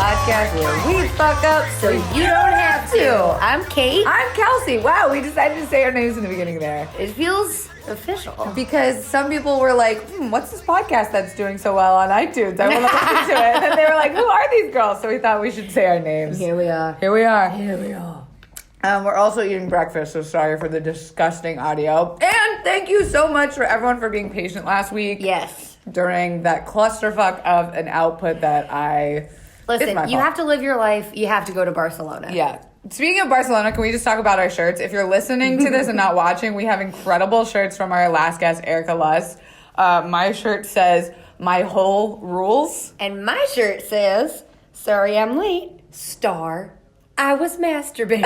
podcast where we fuck up so you don't have to. I'm Kate. I'm Kelsey. Wow, we decided to say our names in the beginning there. It feels official. Because some people were like, what's this podcast that's doing so well on iTunes? I want to listen to it. And they were like, who are these girls? So we thought we should say our names. Here we are. Here we are. Here we are. We're also eating breakfast, so sorry for the disgusting audio. And thank you so much for everyone for being patient last week. Yes. During that clusterfuck of an output that Listen, you have to live your life. You have to go to Barcelona. Yeah. Speaking of Barcelona, can we just talk about our shirts? If you're listening to this and not watching, we have incredible shirts from our last guest, Erica Luss. My shirt says, "My whole rules." And my shirt says, "Sorry I'm late. Star, I was masturbating."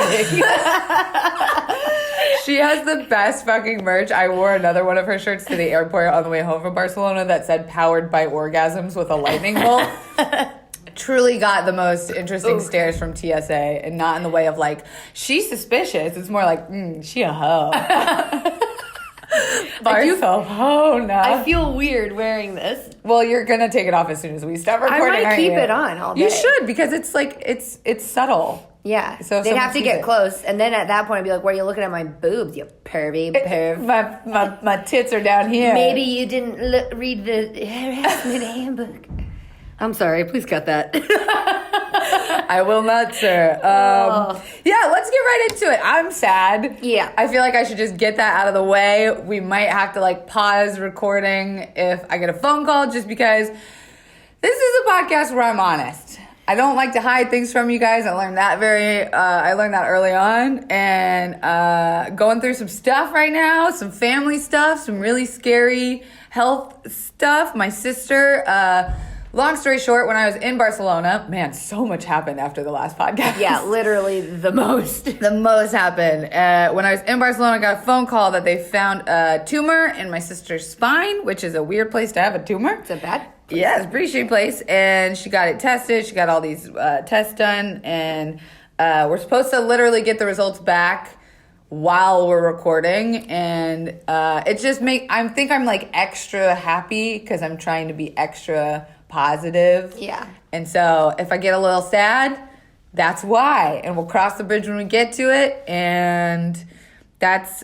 She has the best fucking merch. I wore another one of her shirts to the airport on the way home from Barcelona that said "Powered by Orgasms" with a lightning bolt. Truly got the most interesting stares from TSA, and not in the way of like, she's suspicious. It's more like, she a hoe. I feel weird wearing this. Well, you're gonna take it off as soon as we stop recording. I might keep it on all day. You should, because it's like it's subtle. Yeah. So they'd have to get close, and then at that point I'd be like, "Why are you looking at my boobs, you pervy perv?" My tits are down here. Maybe you didn't read the harassment handbook. I'm sorry. Please cut that. I will not, sir. Yeah, let's get right into it. I'm sad. Yeah. I feel like I should just get that out of the way. We might have to like pause recording if I get a phone call, just because this is a podcast where I'm honest. I don't like to hide things from you guys. I learned that early on, and going through some stuff right now, some family stuff, some really scary health stuff. My sister, long story short, when I was in Barcelona, man, so much happened after the last podcast. Yeah, literally the most. The most happened. When I was in Barcelona, I got a phone call that they found a tumor in my sister's spine, which is a weird place to have a tumor. Is it bad? Yeah, it's a pretty shitty place. And she got it tested. She got all these tests done. And we're supposed to literally get the results back while we're recording. And it just I think I'm like extra happy because I'm trying to be extra positive. Yeah. And so if I get a little sad, that's why. And we'll cross the bridge when we get to it. And that's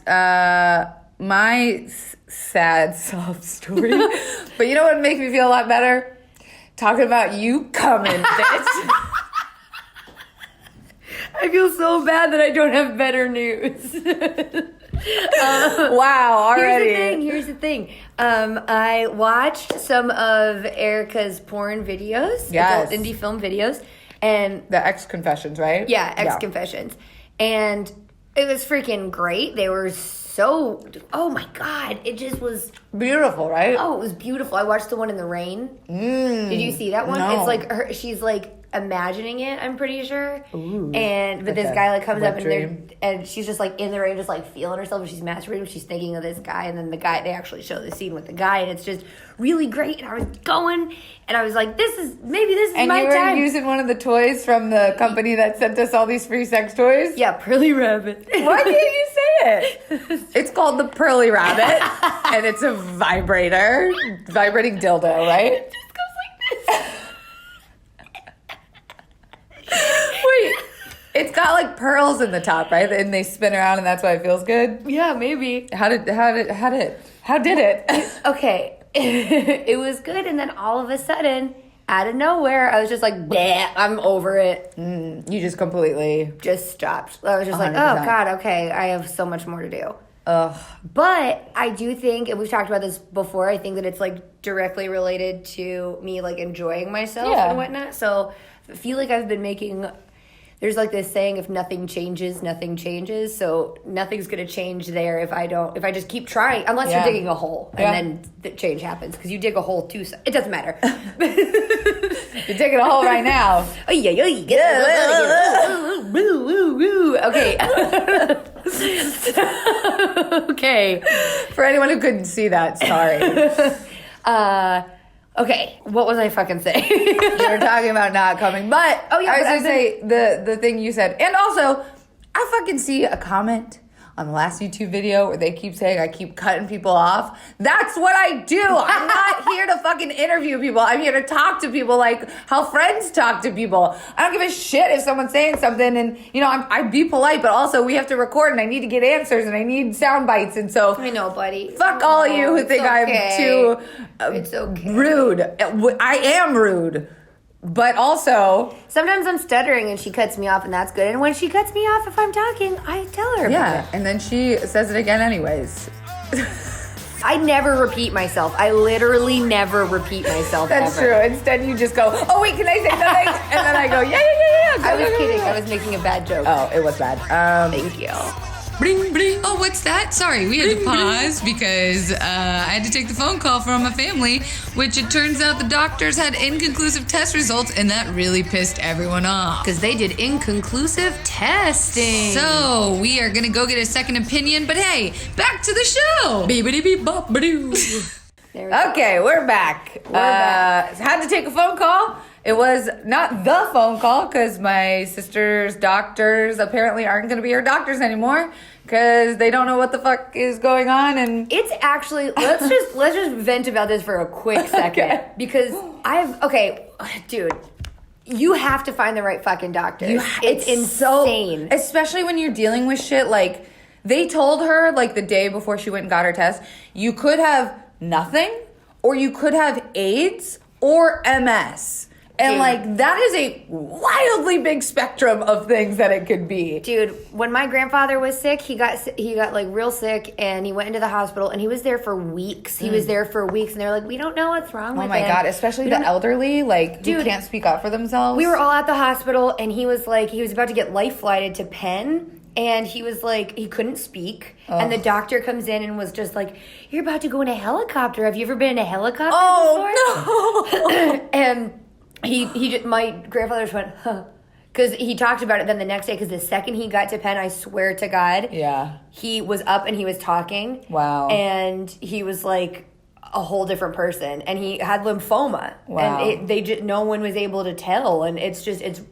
my sad sob story. But you know what makes me feel a lot better? Talking about you coming, bitch. I feel so bad that I don't have better news. Wow, already. Here's the thing. I watched some of Erica's porn videos, yes, adult indie film videos, and the X Confessions, right? Yeah, X Confessions, and it was freaking great. They were so, oh my god, it just was beautiful, right? Oh, it was beautiful. I watched the one in the rain. Did you see that one? No. It's like she's like imagining it, I'm pretty sure. Ooh, but this guy like comes up dream. and she's just like in the rain, just like feeling herself, and she's masturbating. She's thinking of this guy, and then the guy, they actually show the scene with the guy, and it's just really great. And I was going, and I was like, this is my time. And you were using one of the toys from the company that sent us all these free sex toys? Yeah, Pearly Rabbit. Why can't you say it? It's called the Pearly Rabbit, and it's a vibrating dildo, right? It just goes like this. Wait, it's got like pearls in the top, right? And they spin around, and that's why it feels good. Yeah, maybe. How did it? Okay, it was good, and then all of a sudden, out of nowhere, I was just like, bleh, I'm over it. You just completely just stopped. I was just 100%. like, oh god, okay, I have so much more to do. Ugh. But I do think, and we've talked about this before, I think that it's like directly related to me like enjoying myself and whatnot. So I feel like I've been making, there's like this saying, if nothing changes, nothing changes. So nothing's going to change there if I just keep trying, unless you're digging a hole and then the change happens. Because you dig a hole too, it doesn't matter. You're digging a hole right now. Oh, yeah. Okay. Okay. For anyone who couldn't see that, sorry. Okay, what was I fucking saying? You were talking about not coming, but I was going to say the thing you said. And also, I fucking see a comment on the last YouTube video where they keep saying I keep cutting people off. That's what I do. I'm not here to fucking interview people. I'm here to talk to people like how friends talk to people. I don't give a shit if someone's saying something and, you know, I'd be polite, but also we have to record and I need to get answers and I need sound bites. And so I know, buddy. Fuck all of you who think I'm too it's okay. rude. I am rude. But also, sometimes I'm stuttering and she cuts me off, and that's good. And when she cuts me off, if I'm talking, I tell her. Yeah, and then she says it again anyways. I never repeat myself. I literally never repeat myself. That's ever. true. Instead, you just go, "Oh wait, can I say something?" And then I go, "Yeah." I was kidding. I was making a bad joke. Oh, it was bad. Thank you. Bring, bring. Oh, what's that? Sorry, we had to pause because I had to take the phone call from a family, which it turns out the doctors had inconclusive test results, and that really pissed everyone off. Because they did inconclusive testing. So, we are going to go get a second opinion, but hey, back to the show. Beep-a-dee-beep-bop-ba-doo. Okay, we're back. Had to take a phone call. It was not the phone call because my sister's doctors apparently aren't going to be her doctors anymore because they don't know what the fuck is going on. And it's actually let's just vent about this for a quick second. Okay. Because dude, you have to find the right fucking doctor. It's insane, especially when you're dealing with shit like they told her like the day before she went and got her test, you could have nothing or you could have AIDS or MS. And, dude, like, that is a wildly big spectrum of things that it could be. Dude, when my grandfather was sick, he got like real sick, and he went into the hospital, and he was there for weeks. He was there for weeks, and they're like, we don't know what's wrong with him. Oh, my God. Especially the elderly, like, dude, who can't speak up for themselves. We were all at the hospital, and he was about to get life flighted to Penn, and he was like, he couldn't speak. Ugh. And the doctor comes in and was just like, you're about to go in a helicopter. Have you ever been in a helicopter before? No. And my grandfather just went, huh. Because he talked about it then the next day, because the second he got to Penn, I swear to God, yeah, he was up and he was talking. Wow. And he was like a whole different person. And he had lymphoma. Wow. And no one was able to tell. And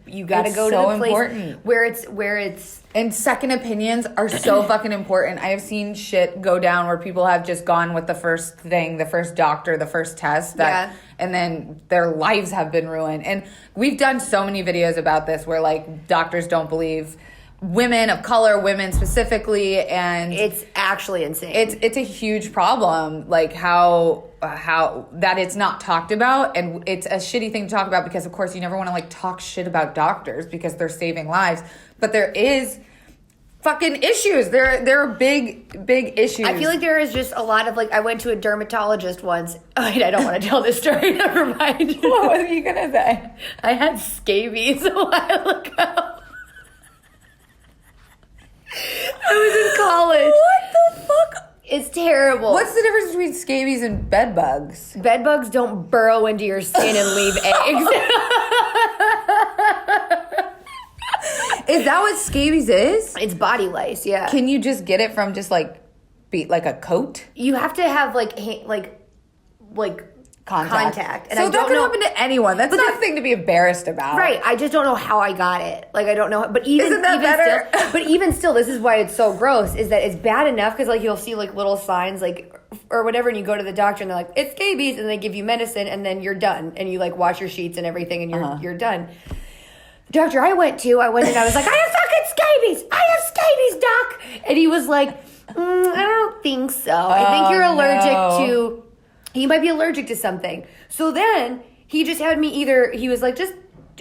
you got to go so to the place important. where it's... And second opinions are so fucking important. I have seen shit go down where people have just gone with the first thing, the first doctor, the first test, and then their lives have been ruined. And we've done so many videos about this where like doctors don't believe women of color, women specifically, and it's actually insane. It's a huge problem, like how that it's not talked about, and it's a shitty thing to talk about because of course you never want to like talk shit about doctors because they're saving lives, but there is fucking issues. There are big issues. I feel like there is just a lot of like, I went to a dermatologist once. I don't want to tell this story. Never mind. What were you gonna say? I had scabies a while ago. I was in college. What the fuck? It's terrible. What's the difference between scabies and bed bugs? Bed bugs don't burrow into your skin and leave eggs. Is that what scabies is? It's body lice, yeah. Can you just get it from just like a coat? You have to have like contact. And so I that could happen to anyone. That's not a thing to be embarrassed about. Right. I just don't know how I got it. Like, I don't know. But Isn't that better? But even still, this is why it's so gross, is that it's bad enough because, like, you'll see, like, little signs, like, or whatever, and you go to the doctor, and they're like, it's scabies, and they give you medicine, and then you're done. And you, like, wash your sheets and everything, and you're done. The doctor I went and I was like, I have fucking scabies! I have scabies, doc! And he was like, I don't think so. I think you're allergic to... He might be allergic to something. So then he just had me he was like, just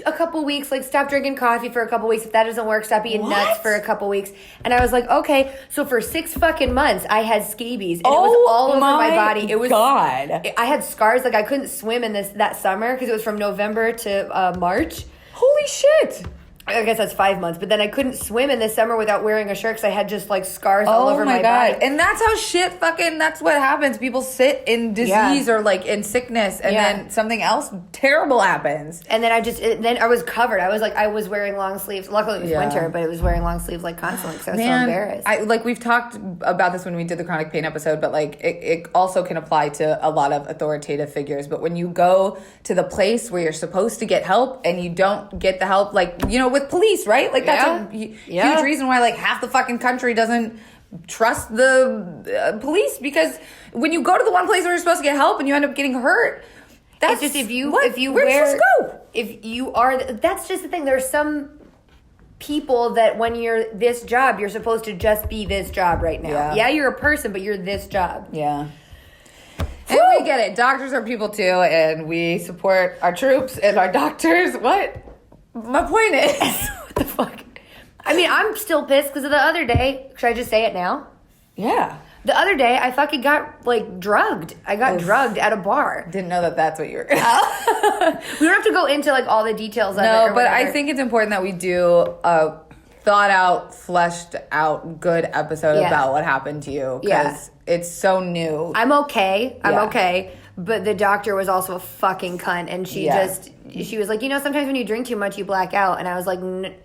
a couple weeks, like stop drinking coffee for a couple weeks. If that doesn't work, stop eating nuts for a couple weeks. And I was like, okay. So for 6 fucking months, I had scabies. And it was all over my body. It was God. I had scars. Like I couldn't swim in that summer because it was from November to March. Holy shit. I guess that's 5 months, but then I couldn't swim in the summer without wearing a shirt because I had just like scars all over my body. And that's how that's what happens. People sit in disease or like in sickness and then something else terrible happens. And then I was covered. I was wearing long sleeves. Luckily it was winter, but it was wearing long sleeves like constantly because I was so embarrassed. We've talked about this when we did the chronic pain episode, but like it also can apply to a lot of authoritative figures. But when you go to the place where you're supposed to get help and you don't get the help, like, you know, with police, right? Like that's a huge reason why like half the fucking country doesn't trust the police, because when you go to the one place where you're supposed to get help and you end up getting hurt, that's it's just if you where's wear, supposed to go? If you are, that's just the thing. There's some people that when you're this job, you're supposed to just be this job right now. Yeah, you're a person, but you're this job. Yeah. And we get it. Doctors are people too, and we support our troops and our doctors. What? My point is, what the fuck? I mean, I'm still pissed because of the other day. Should I just say it now? Yeah. The other day, I fucking got, like, drugged. I got drugged at a bar. Didn't know that that's what you were. We don't have to go into, like, all the details of it. No, but I think it's important that we do a thought out, fleshed out, good episode about what happened to you. Because it's so new. I'm okay. I'm okay. But the doctor was also a fucking cunt. And she she was like, you know, sometimes when you drink too much, you black out. And I was like...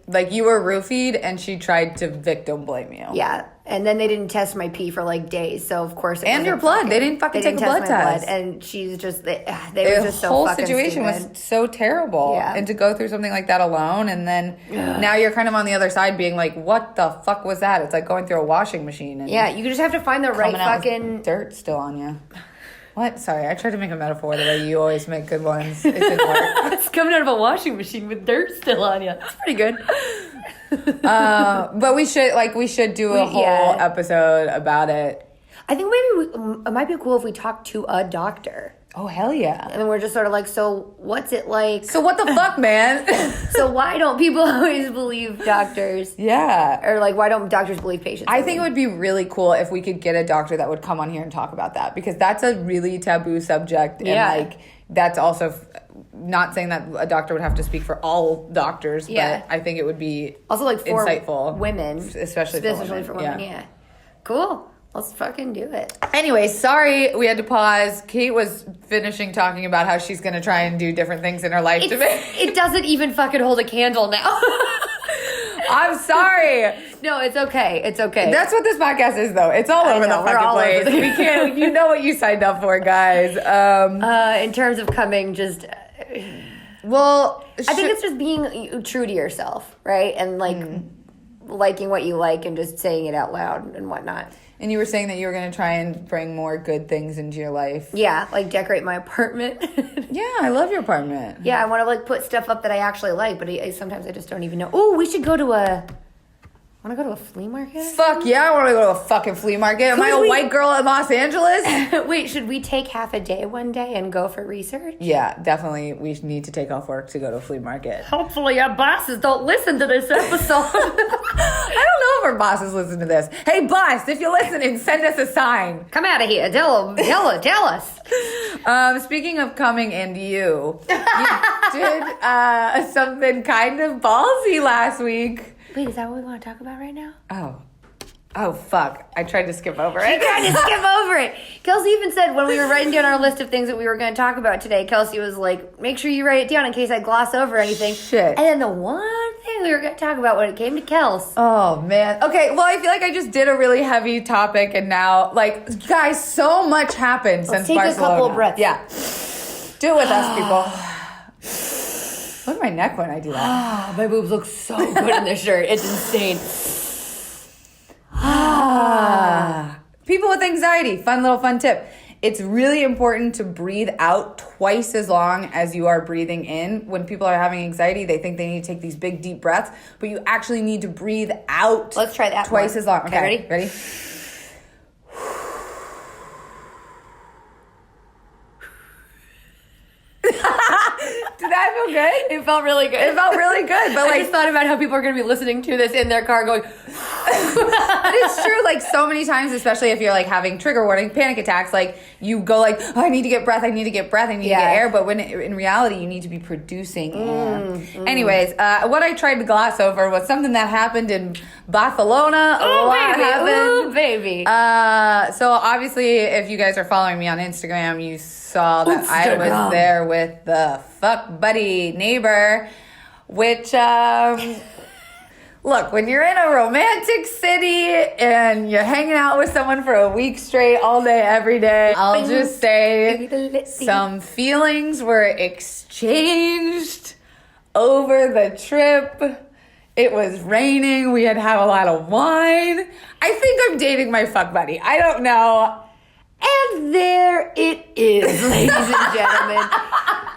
Like, you were roofied, and she tried to victim blame you. Yeah. And then they didn't test my pee for, like, days. So, of course... And your blood. They didn't fucking take a blood test. And she's just... They were just so fucking The whole situation was so terrible. Yeah. And to go through something like that alone, and then now you're kind of on the other side being like, what the fuck was that? It's like going through a washing machine. And you just have to find the right fucking... dirt still on you. What? Sorry, I tried to make a metaphor the way you always make good ones. It didn't work. It's coming out of a washing machine with dirt still on you. That's pretty good. But we should do a whole episode about it. I think maybe it might be cool if we talk to a doctor. Oh, hell yeah. And then we're just sort of like, so what's it like? So what the fuck, man? So why don't people always believe doctors? Yeah. Or like, why don't doctors believe patients? I think it would be really cool if we could get a doctor that would come on here and talk about that, because that's a really taboo subject. And like, that's also not saying that a doctor would have to speak for all doctors, but I think it would be also like for insightful. Women. Especially for women. Yeah. Cool. Let's fucking do it. Anyway, sorry we had to pause. Kate was finishing talking about how she's going to try and do different things in her life to me. It doesn't even fucking hold a candle now. I'm sorry. No, it's okay. It's okay. That's what this podcast is, though. It's all over the fucking place. We can't. You know what you signed up for, guys. In terms of coming, just... well, I think it's just being true to yourself, right? And like liking what you like and just saying it out loud and whatnot. And you were saying that you were going to try and bring more good things into your life. Yeah, like decorate my apartment. Yeah, I love your apartment. Yeah, I want to like put stuff up that I actually like, but sometimes I just don't even know. Oh, we should go to a... Want to go to a flea market? Fuck yeah, I want to go to a fucking flea market. Am I a white girl in Los Angeles? Wait, should we take half a day one day and go for research? Yeah, definitely. We need to take off work to go to a flea market. Hopefully our bosses don't listen to this episode. I don't know if our bosses listen to this. Hey, boss, if you're listening, send us a sign. Come out of here. Tell us. Speaking of coming and you did something kind of ballsy last week. Wait, is that what we want to talk about right now? Oh, fuck. I tried to skip over it. You tried to skip over it. Kelsey even said when we were writing down our list of things that we were going to talk about today, Kelsey was like, make sure you write it down in case I gloss over anything. Shit. And then the one thing we were going to talk about when it came to Kels. Oh, man. Okay, well, I feel like I just did a really heavy topic, and now, like, guys, so much happened since take Barcelona. a couple of breaths. Yeah. Do it with us, people. Look at my neck when I do that. My boobs look so good in this shirt. It's insane. People with anxiety, fun tip. It's really important to breathe out twice as long as you are breathing in. When people are having anxiety, they think they need to take these big, deep breaths, but you actually need to breathe out. Let's try that twice as long. Okay, ready? Did that feel good? It felt really good. It felt really good, but like, I just thought about how people are going to be listening to this in their car going... But it's true, like, so many times, especially if you're, like, having trigger warning, panic attacks, like, you go, like, oh, I need to get breath, I need to get air, but when in reality, you need to be producing air. Anyways, what I tried to gloss over was something that happened in Barcelona. Ooh, baby. So, obviously, if you guys are following me on Instagram, you saw that I was there with the fuck buddy neighbor, which... Look, when you're in a romantic city and you're hanging out with someone for a week straight, all day, every day, I'll just say some feelings were exchanged over the trip. It was raining. We had a lot of wine. I think I'm dating my fuck buddy. I don't know. And there it is, ladies and gentlemen.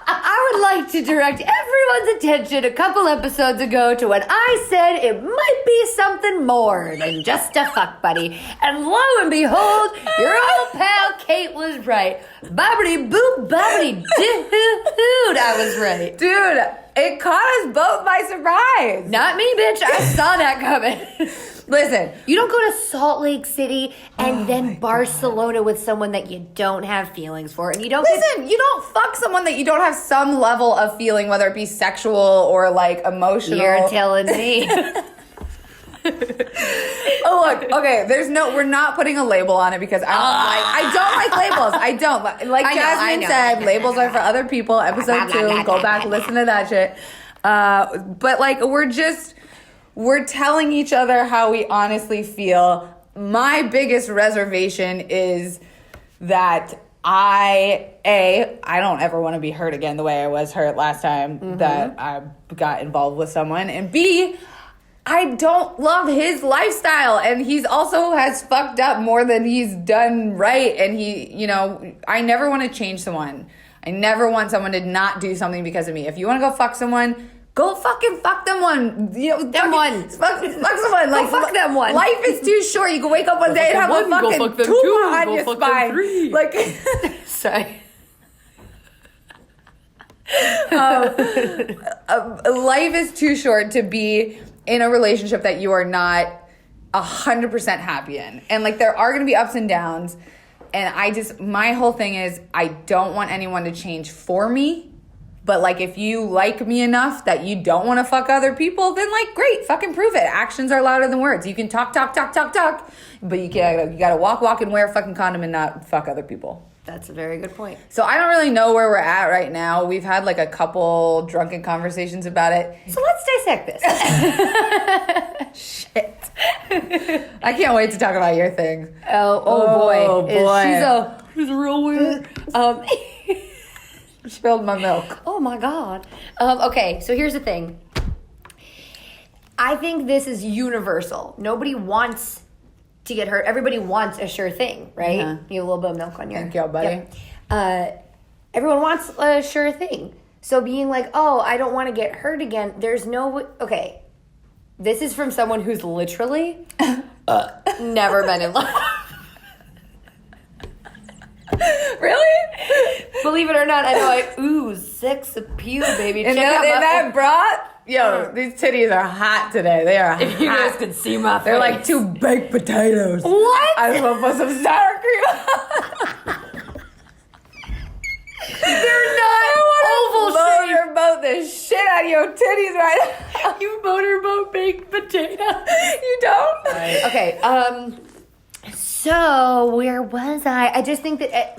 I would like to direct everyone's attention a couple episodes ago to when I said it might be something more than just a fuck buddy. And lo and behold, your old pal Kate was right. Bobbity boop, bobbity dude, I was right. Dude, it caught us both by surprise. Not me, bitch. I saw that coming. Listen, You don't go to Salt Lake City and then Barcelona with someone that you don't have feelings for. And you don't you don't fuck someone that you don't have some level of feeling, whether it be sexual or like emotional. You're telling me. Oh look, okay. We're not putting a label on it because I don't like labels. I don't like Jasmine said. Labels are for other people. Episode 2, go back, listen to that shit. But like we're telling each other how we honestly feel. My biggest reservation is that I don't ever want to be hurt again the way I was hurt last time that I got involved with someone, and B, I don't love his lifestyle, and he's also has fucked up more than he's done right, and I never want to change someone. I never want someone to not do something because of me. If you want to go fuck someone, go fucking fuck them one. Fuck someone. Like, fuck them one. Life is too short. You can wake up one day and have a fucking tumor on your spine. Like, Sorry. Life is too short to be in a relationship that you are not 100% happy in. And like, there are going to be ups and downs. And my whole thing is, I don't want anyone to change for me. But like, if you like me enough that you don't want to fuck other people, then like, great, fucking prove it. Actions are louder than words. You can talk, but you gotta walk and wear a fucking condom and not fuck other people. That's a very good point. So I don't really know where we're at right now. We've had like a couple drunken conversations about it. So let's dissect this. Shit. I can't wait to talk about your thing. Oh boy. She's a real winner. Spilled my milk. Oh my God. Okay, so here's the thing. I think this is universal. Nobody wants to get hurt. Everybody wants a sure thing, right? Yeah. You have a little bit of milk on your... Thank you, buddy. Yep. Everyone wants a sure thing. So being like, oh, I don't want to get hurt again, there's no... Okay, this is from someone who's literally never been in love. Really? Believe it or not, I know sex appeal, baby. And that broth, these titties are hot today. They are hot. If you guys could see my face. They're like 2 baked potatoes. What? I just want to put some sour cream. They're not oval shaped. Motorboat the shit out of your titties right now. You motorboat baked potato. You don't? Right. Okay, so where was I? I just think that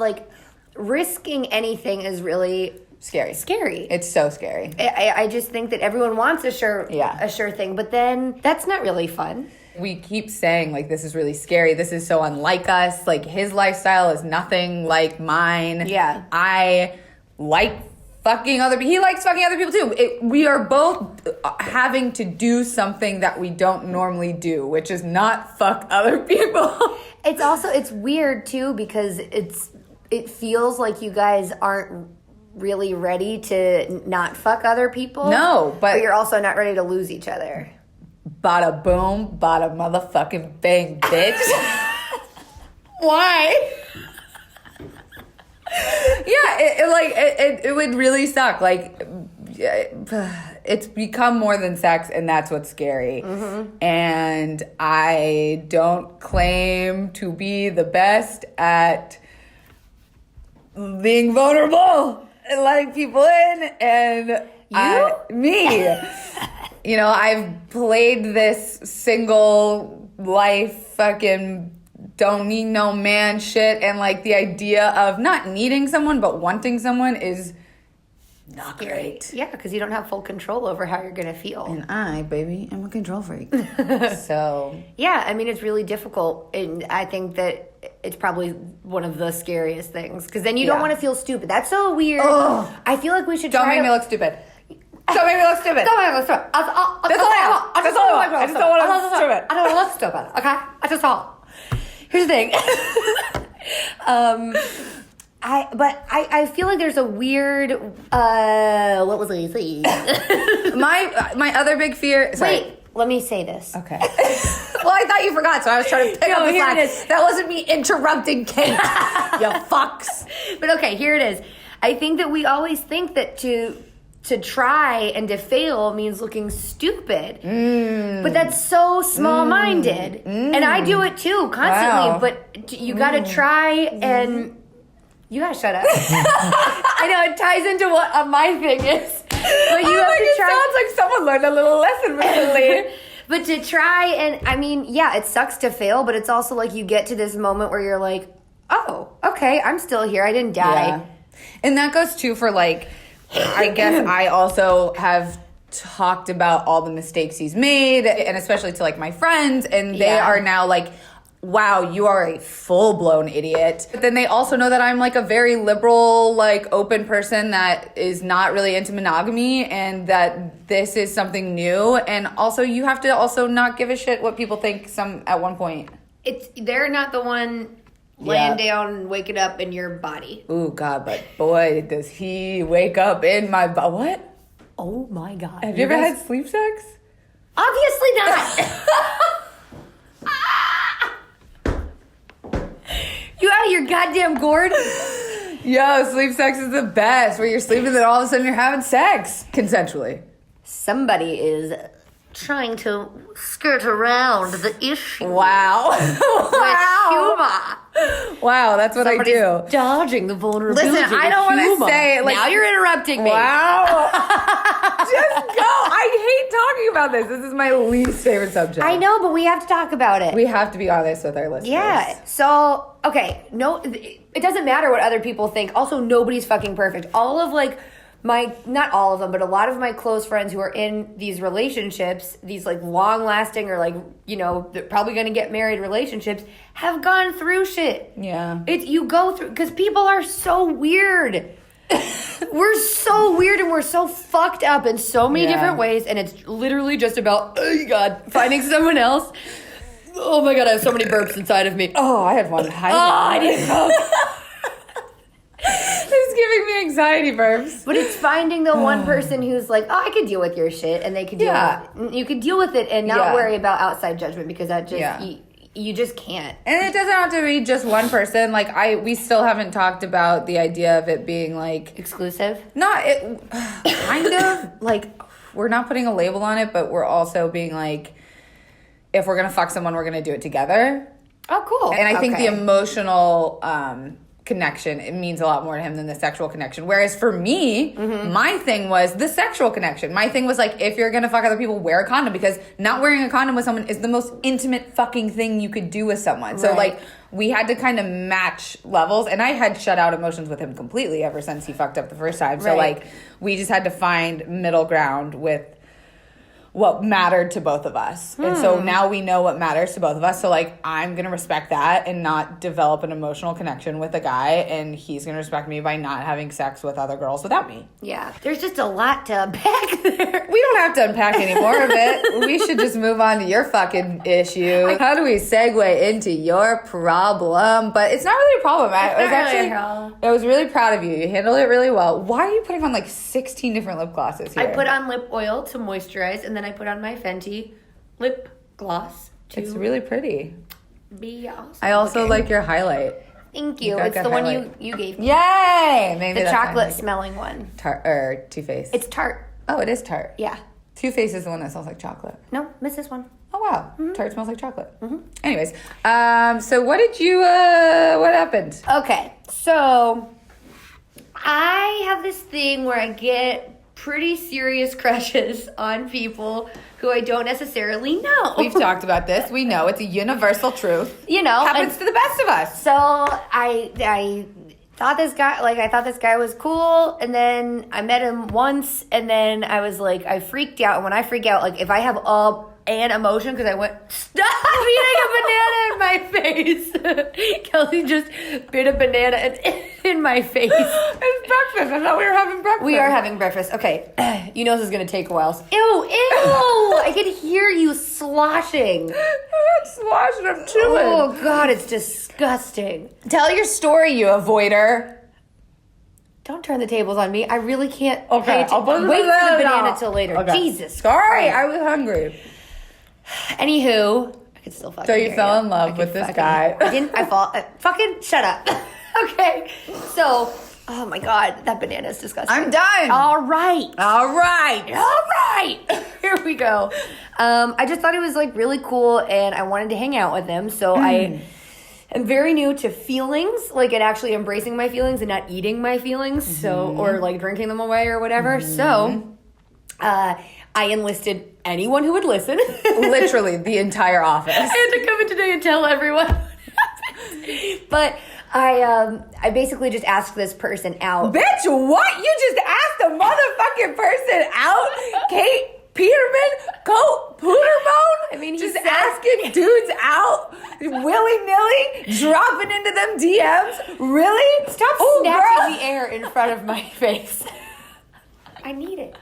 risking anything is really Scary. It's so scary. I just think that everyone wants a sure thing, but then that's not really fun. We keep saying, like, this is really scary. This is so unlike us. Like, his lifestyle is nothing like mine. Yeah. I like fucking other people. He likes fucking other people, too. We are both having to do something that we don't normally do, which is not fuck other people. It's weird, too, because it feels like you guys aren't really ready to not fuck other people. No, but you're also not ready to lose each other. Bada boom, bada motherfucking bang, bitch. Why? Yeah, it would really suck. Like, it's become more than sex, and that's what's scary. Mm-hmm. And I don't claim to be the best at being vulnerable and letting people in, and me. I've played this single life fucking don't need no man shit, and like the idea of not needing someone but wanting someone is not great. Yeah, because you don't have full control over how you're gonna feel. And I, baby, am a control freak. So yeah, I mean, it's really difficult, and I think that it's probably one of the scariest things, because then you don't want to feel stupid. That's so weird. I feel like we should don't make me look stupid. Don't make me look stupid. Don't make me look stupid. That's all I want. I just don't want to strip it. I don't want to strip it. Okay, I just don't. Here's the thing. I feel like there's a weird. What was I saying? My other big fear. Sorry. Wait, let me say this. Okay. Well, I thought you forgot, so I was trying to pick up the here slack. it is. That wasn't me interrupting Kate. You fucks. But okay, here it is. I think that we always think that to try and to fail means looking stupid. But that's so small-minded. And I do it too, constantly. Wow. But you gotta try and... You gotta shut up. I know, it ties into what my thing is. But you have to try... It sounds like someone learned a little lesson recently. But to try and... I mean, yeah, it sucks to fail, but it's also like you get to this moment where you're like, oh, okay, I'm still here. I didn't die. Yeah. And that goes too for like... I guess I also have talked about all the mistakes he's made, and especially to like my friends, and they are now like, wow, you are a full-blown idiot. But then they also know that I'm like a very liberal, like open person that is not really into monogamy, and that this is something new. And also you have to also not give a shit what people think at one point. They're not the one... laying down and waking up in your body. Ooh, God, but boy, does he wake up in my body. What? Oh, my God. Have you ever had sleep sex? Obviously not. You out of your goddamn gourd? Yo, sleep sex is the best, where you're sleeping and then all of a sudden you're having sex. Consensually. Somebody is trying to skirt around the issue. Wow. Wow. Wow, that's what Somebody's I do. dodging the vulnerability. Listen, I don't want to say it. Like, now you're interrupting me. wow. Just go. I hate talking about this. This is my least favorite subject. I know, but we have to talk about it. We have to be honest with our listeners. Yeah. So, okay. No, it doesn't matter what other people think. Also, nobody's fucking perfect. All of like not all of them, but a lot of my close friends who are in these relationships, these like long lasting or like, you know, they're probably going to get married relationships, have gone through shit. Yeah. You go through, because people are so weird. We're so weird and we're so fucked up in so many different ways, and it's literally just about, oh God, finding someone else. Oh my God, I have so many burps inside of me. Oh, I had one. I need to go. It's giving me anxiety burps. But it's finding the one person who's like, oh, I could deal with your shit, and they could deal with it. You could deal with it and not worry about outside judgment, because that just you just can't. And it doesn't have to be just one person. Like we still haven't talked about the idea of it being like exclusive. Kind of like we're not putting a label on it, but we're also being like, if we're gonna fuck someone, we're gonna do it together. Oh, cool. And I think the emotional connection, it means a lot more to him than the sexual connection. Whereas for me, my thing was the sexual connection. My thing was like, if you're gonna fuck other people, wear a condom, because not wearing a condom with someone is the most intimate fucking thing you could do with someone. So like, we had to kind of match levels, and I had shut out emotions with him completely ever since he fucked up the first time. So like, we just had to find middle ground with what mattered to both of us. And so now we know what matters to both of us. So like, I'm going to respect that and not develop an emotional connection with a guy. And he's going to respect me by not having sex with other girls without me. Yeah. There's just a lot to unpack there. We don't have to unpack any more of it. We should just move on to your fucking issue. How do we segue into your problem? But it's not really a problem. I was really proud of you. You handled it really well. Why are you putting on like 16 different lip glosses here? I put on lip oil to moisturize, and then I put on my Fenty lip gloss to It's really pretty. be awesome. I also like your highlight. Thank you. got It's good the one highlight. you gave me. Yay! Maybe The that's chocolate why I like smelling one. it. Too Faced. It's Tarte. Oh, it is Tarte. Yeah. Too Faced is the one that smells like chocolate. No, miss this one. Oh wow, Tarte smells like chocolate. Anyways, so what did you? What happened? Okay, so I have this thing where I get pretty serious crushes on people who I don't necessarily know. We've talked about this. We know it's a universal truth. You know, Happens to the best of us. So I thought this guy was cool, and then I met him once, and then I was like, I freaked out. And when I freak out, like if I have an emotion, because I went, stop eating a banana in my face. Kelsey just bit a banana in my face. It's breakfast. I thought we were having breakfast. We are having breakfast. Okay. You know this is going to take a while. Ew. I can hear you sloshing. Sloshing, I'm chewing. Oh, God, it's disgusting. Tell your story, you avoider. Don't turn the tables on me. I really can't. Okay, I'll put wait for the banana out. till later. Okay. Jesus. Sorry, Christ. I was hungry. Anywho, I could still fucking So you hear fell in love with this guy. I didn't. I fall. Fucking shut up. Okay. So, oh my God, that banana is disgusting. I'm done. All right. All right. Here we go. I just thought it was like really cool, and I wanted to hang out with him. So I am very new to feelings, like, and actually embracing my feelings and not eating my feelings. So, or like drinking them away or whatever. So, I enlisted anyone who would listen. Literally the entire office. I had to come in today and tell everyone what happened. But I basically just asked this person out. Bitch, what? You just asked a motherfucking person out? Kate Peterman? Coat Pooterbone? I mean, he just said- asking dudes out willy-nilly, dropping into them DMs? Really? Stop snatching the air in front of my face. I need it.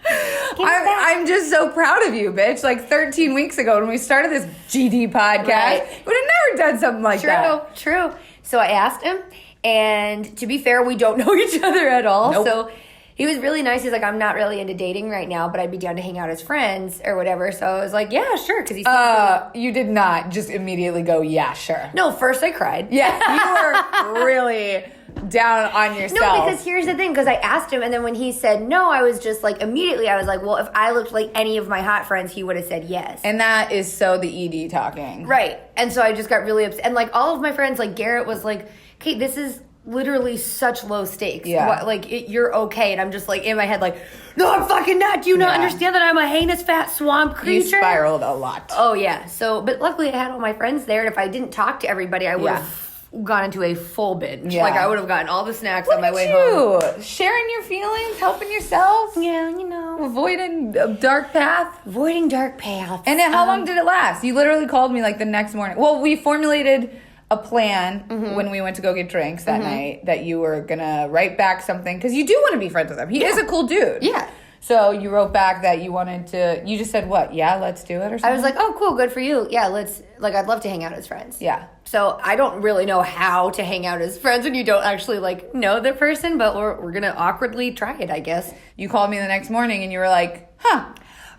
Give it back. I'm just so proud of you, bitch. Like 13 weeks ago when we started this GD podcast, Right. we would have never done something like that. True. So I asked him, and to be fair, we don't know each other at all. Nope. So he was really nice. He's like, I'm not really into dating right now, but I'd be down to hang out as friends or whatever. So I was like, yeah, sure. Because he's You did not just immediately go, yeah, sure. no. First I cried. Yeah, you were really down on yourself. No, because here's the thing. Because I asked him, and then when he said no, I was just like, immediately, I was like, well, if I looked like any of my hot friends, he would have said yes. And that is so the ED talking. Right. And so I just got really upset. And like all of my friends, like Garrett was like, Kate, this is literally such low stakes. Yeah. You're okay. And I'm just like in my head, like, no, I'm fucking not. Do you not Yeah. understand that I'm a heinous fat swamp creature? You spiraled a lot. Oh, yeah. So, but luckily I had all my friends there. And if I didn't talk to everybody, I would have gone into a full binge. Yeah. Like I would have gotten all the snacks Look on my at way you. home. Sharing your feelings, helping yourself, Yeah, you know. avoiding a dark path. Avoiding dark paths. And then how long did it last? You literally called me like the next morning. Well, we formulated a plan when we went to go get drinks that night that you were gonna write back something because you do want to be friends with him. He is a cool dude. Yeah. So you wrote back that you wanted to. You just said what? Yeah, let's do it or something. I was like, oh, cool, good for you. Yeah, I'd love to hang out as friends. Yeah. So I don't really know how to hang out as friends when you don't actually like know the person, but we're gonna awkwardly try it, I guess. You called me the next morning and you were like, huh.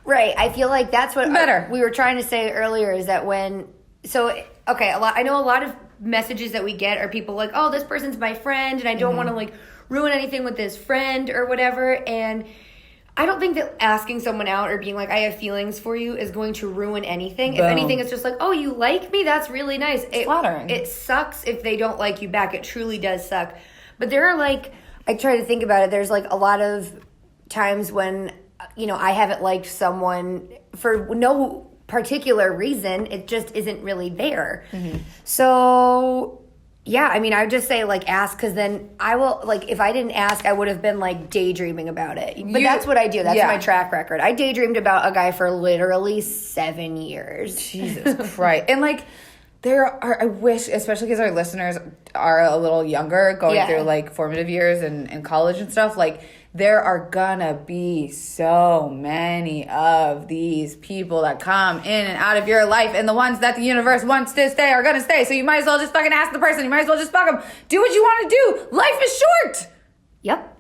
Right. I feel like that's what Better. we were trying to say earlier is that I know a lot of messages that we get are people like, oh, this person's my friend and I don't want to like ruin anything with this friend or whatever. And I don't think that asking someone out or being like, I have feelings for you is going to ruin anything. Boom. If anything, it's just like, oh, you like me? That's really nice. Flattering. It sucks if they don't like you back. It truly does suck. But there are like, I try to think about it. There's like a lot of times when, you know, I haven't liked someone for no particular reason. It just isn't really there. So yeah, I mean, I would just say, like, ask, because then I will, like, if I didn't ask, I would have been, like, daydreaming about it. But that's what I do. That's my track record. I daydreamed about a guy for literally 7 years. Jesus Christ. And, like, there are, I wish, especially because our listeners are a little younger, going through, like, formative years and college and stuff, like, there are gonna be so many of these people that come in and out of your life, and the ones that the universe wants to stay are gonna stay. So you might as well just fucking ask the person. You might as well just fuck them. Do what you want to do. Life is short. Yep.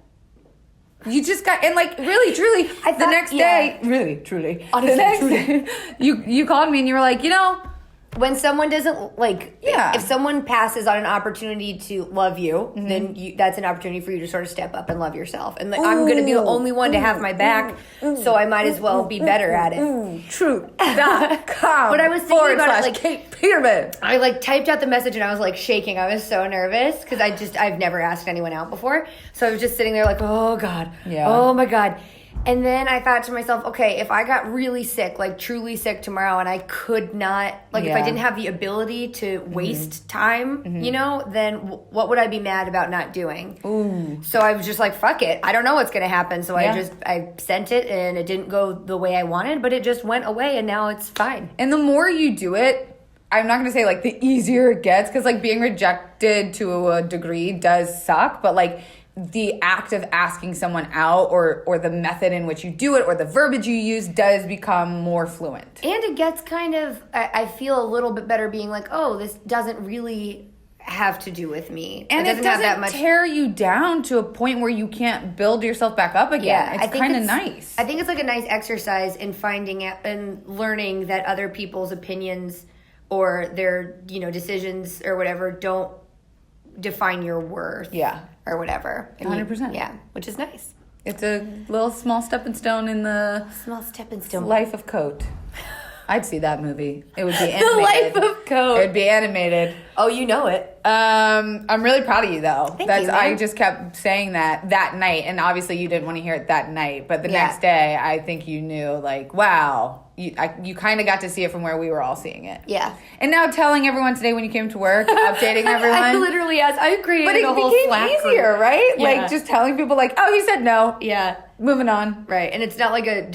You just got, and like, really, truly, the next day, really, truly, Honestly, the next truly. day, you called me and you were like, you know, When someone doesn't, like, Yeah. if someone passes on an opportunity to love you, then that's an opportunity for you to sort of step up and love yourself. And like, I'm going to be the only one to have my back, so I might as well be better at it. Truth.com. But I was thinking about it, like, Kate Peterman. I like typed out the message and I was like shaking. I was so nervous because I've never asked anyone out before. So I was just sitting there like, oh God. Yeah. Oh my God. And then I thought to myself, okay, if I got really sick, like truly sick tomorrow and I could not, like if I didn't have the ability to waste time, you know, then what would I be mad about not doing? Ooh. So I was just like, fuck it. I don't know what's going to happen. So I sent it and it didn't go the way I wanted, but it just went away and now it's fine. And the more you do it, I'm not going to say like the easier it gets, because like being rejected to a degree does suck, but like the act of asking someone out or the method in which you do it or the verbiage you use does become more fluent. And it gets kind of, I feel a little bit better being like, oh, this doesn't really have to do with me. And it doesn't tear you down to a point where you can't build yourself back up again. Yeah, it's kind of nice. I think it's like a nice exercise in finding out and learning that other people's opinions or their, decisions or whatever don't define your worth. Yeah. Or whatever. 100%. Yeah, which is nice. It's a little small stepping stone in the life of Coat. I'd see that movie. It would be animated. The Life of Coat. It would be animated. Oh, you know it. I'm really proud of you, though. Thank you, man. I just kept saying that night, and obviously you didn't want to hear it that night, but the next day, I think you knew, like, wow. You kind of got to see it from where we were all seeing it. Yeah. And now telling everyone today when you came to work, updating everyone. I literally asked. I created a whole Slack became easier, group. right? Yeah. Like, just telling people, like, oh, you said no. Yeah. Moving on. Right. And it's not like a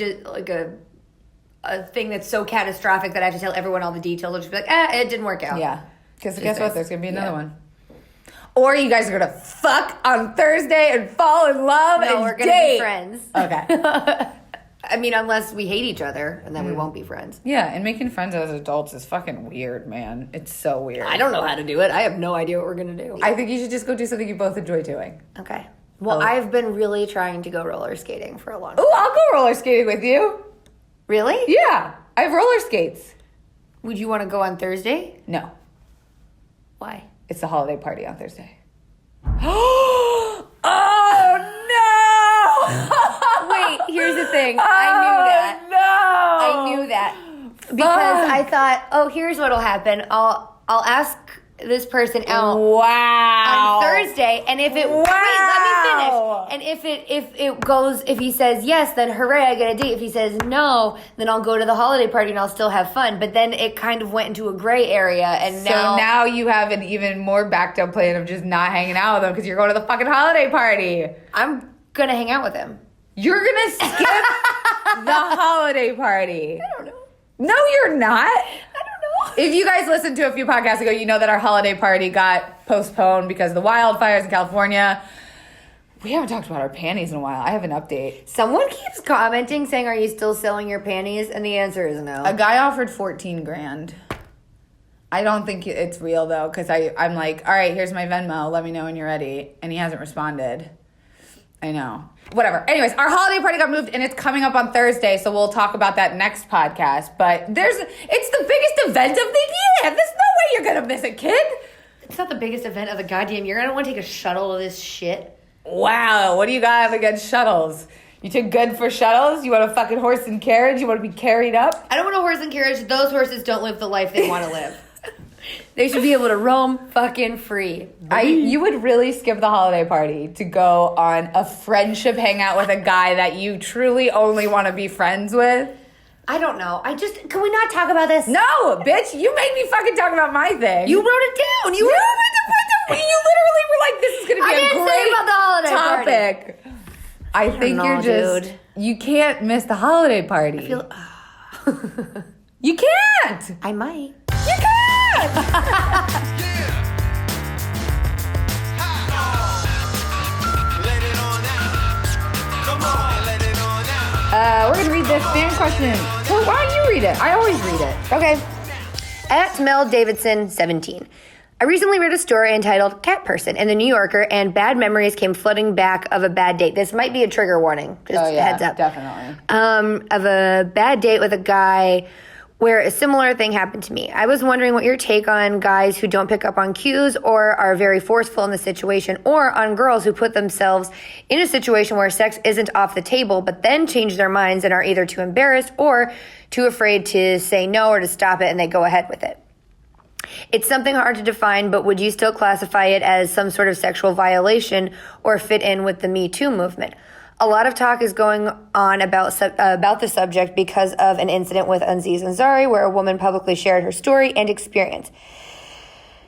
thing that's so catastrophic that I have to tell everyone all the details. I'll just be like, it didn't work out. Yeah. Because guess what? There's going to be another one. Or you guys are going to fuck on Thursday and fall in love and we're going to be friends. Okay. I mean, unless we hate each other, and then we won't be friends. Yeah, and making friends as adults is fucking weird, man. It's so weird. I don't know how to do it. I have no idea what we're going to do. I think you should just go do something you both enjoy doing. Okay. Well, I've been really trying to go roller skating for a long time. Oh, I'll go roller skating with you. Really? Yeah. I have roller skates. Would you want to go on Thursday? No. Why? It's the holiday party on Thursday. Oh, no! Wait, here's the thing. I knew that. Because I thought, here's what'll happen. I'll ask this person out on Thursday, and if it wait, let me finish. And if he says yes, then hooray, I get a date. If he says no, then I'll go to the holiday party and I'll still have fun. But then it kind of went into a gray area, and now you have an even more backed up plan of just not hanging out with him because you're going to the fucking holiday party. I'm gonna hang out with him. You're gonna skip the holiday party. I don't know. No, you're not. I don't know. If you guys listened to a few podcasts ago, you know that our holiday party got postponed because of the wildfires in California. We haven't talked about our panties in a while. I have an update. Someone keeps commenting saying, "Are you still selling your panties?" And the answer is no. A guy offered $14,000. I don't think it's real though, because I'm like, all right, here's my Venmo. Let me know when you're ready, and he hasn't responded. I know. Whatever. Anyways, our holiday party got moved and it's coming up on Thursday, so we'll talk about that next podcast. But it's the biggest event of the year. There's no way you're gonna miss it, kid. It's not the biggest event of the goddamn year. I don't want to take a shuttle of this shit. Wow, what do you got against shuttles? You too good for shuttles? You want a fucking horse and carriage? You want to be carried up? I don't want a horse and carriage. Those horses don't live the life they want to live. They should be able to roam fucking free. You would really skip the holiday party to go on a friendship hangout with a guy that you truly only want to be friends with? I don't know. Can we not talk about this? No, bitch, you made me fucking talk about my thing. You wrote it down. You literally were like, this is going to be a great about the holiday topic. Party. I think you're just, you can't miss the holiday party. You can't. I might. You can't. We're going to read this fan question. So why don't you read it? I always read it. Okay. At Mel Davidson 17. I recently read a story entitled Cat Person in the New Yorker, and bad memories came flooding back of a bad date. This might be a trigger warning. Just heads up. Definitely. Of a bad date with a guy where a similar thing happened to me. I was wondering what your take on guys who don't pick up on cues or are very forceful in the situation, or on girls who put themselves in a situation where sex isn't off the table, but then change their minds and are either too embarrassed or too afraid to say no or to stop it, and they go ahead with it. It's something hard to define, but would you still classify it as some sort of sexual violation or fit in with the Me Too movement? A lot of talk is going on about the subject because of an incident with Aziz Ansari where a woman publicly shared her story and experience.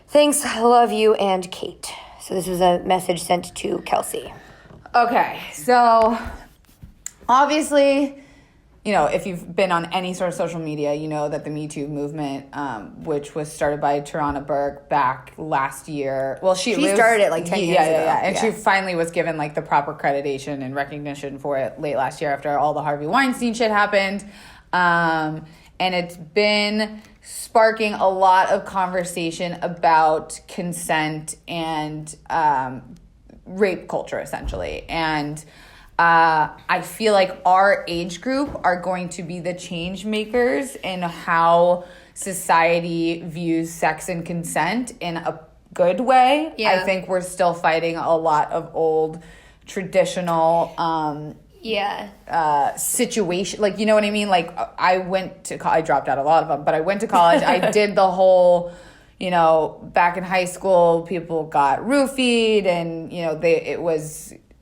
Thanks, love you, and Kate. So this was a message sent to Kelsey. Okay, so obviously if you've been on any sort of social media, you know that the Me Too movement, which was started by Tarana Burke back last year. Well, she started it like 10 years ago. Yeah. And she finally was given like the proper accreditation and recognition for it late last year after all the Harvey Weinstein shit happened. And it's been sparking a lot of conversation about consent and rape culture, essentially. And I feel like our age group are going to be the change makers in how society views sex and consent in a good way. Yeah. I think we're still fighting a lot of old traditional situation. Like, you know what I mean? Like, I dropped out a lot of them, but I went to college. I did the whole, back in high school, people got roofied and,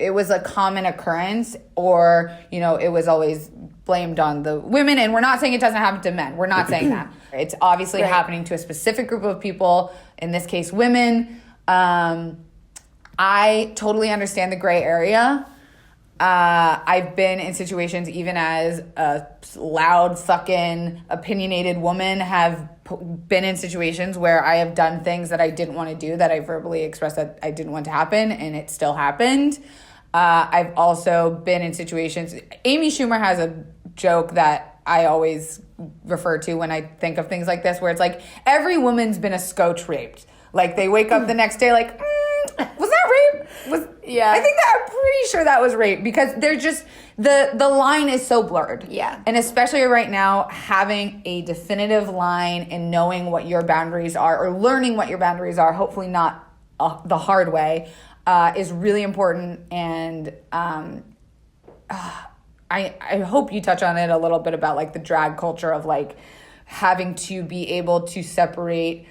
it was a common occurrence, or, it was always blamed on the women. And we're not saying it doesn't happen to men. We're not saying that. It's obviously happening to a specific group of people, in this case, women. I totally understand the gray area. I've been in situations, even as a loud, fucking, opinionated woman, have been in situations where I have done things that I didn't want to do, that I verbally expressed that I didn't want to happen, and it still happened. I've also been in situations. Amy Schumer has a joke that I always refer to when I think of things like this, where it's like, every woman's been a scotch raped. Like, they wake up the next day like, was that rape? I think that, I'm pretty sure that was rape, because they're just, the line is so blurred. Yeah. And especially right now, having a definitive line and knowing what your boundaries are, or learning what your boundaries are, hopefully not the hard way, is really important. And I hope you touch on it a little bit about like the drag culture of like having to be able to separate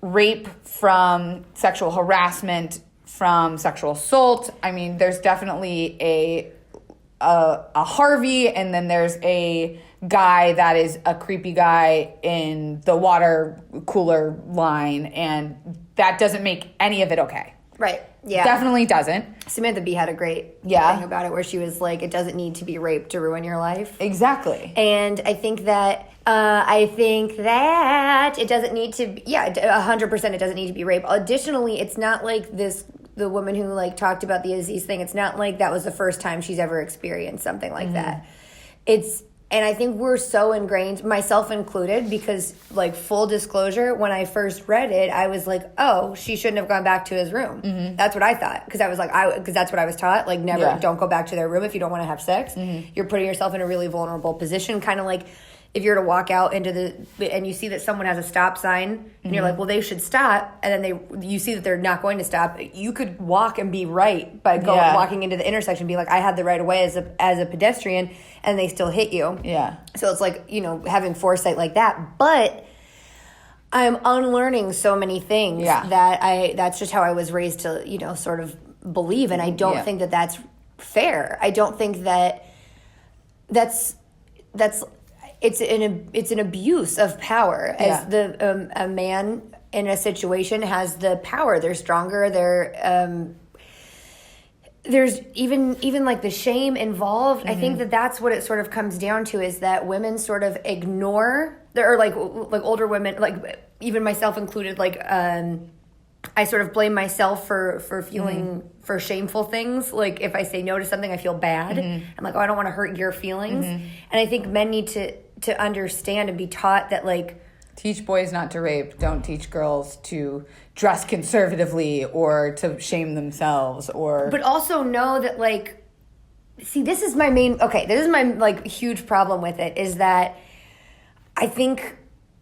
rape from sexual harassment from sexual assault. I mean, there's definitely a Harvey, and then there's a guy that is a creepy guy in the water cooler line, and that doesn't make any of it okay. Right. Yeah. Definitely doesn't. Samantha Bee had a great thing about it, where she was like, it doesn't need to be rape to ruin your life. Exactly. And I think that it doesn't need to be, 100% it doesn't need to be rape. Additionally, it's not like the woman who like talked about the Aziz thing, it's not like that was the first time she's ever experienced something like that. And I think we're so ingrained, myself included, because, like, full disclosure, when I first read it, I was like, oh, she shouldn't have gone back to his room. Mm-hmm. That's what I thought. Because I was like, because that's what I was taught. Like, don't go back to their room if you don't want to have sex. Mm-hmm. You're putting yourself in a really vulnerable position. Kind of like if you're to walk out and you see that someone has a stop sign, and you're like, well, they should stop. And then you see that they're not going to stop. You could walk and be right by walking into the intersection and be like, I had the right of way as a pedestrian, and they still hit you. Yeah. So it's like, having foresight like that. But I'm unlearning so many things that's just how I was raised to, sort of believe. And I don't think that that's fair. I don't think that it's an abuse of power. As a man in a situation has the power. They're stronger. There's even like the shame involved. Mm-hmm. I think that's what it sort of comes down to, is that women sort of ignore, or like older women, like even myself included, like I sort of blame myself for feeling for shameful things. Like if I say no to something, I feel bad. Mm-hmm. I'm like, oh, I don't want to hurt your feelings. Mm-hmm. And I think men need to understand and be taught that, like, teach boys not to rape. Don't teach girls to dress conservatively or to shame themselves, but also know that, like, see, this is my like huge problem with it, is that I think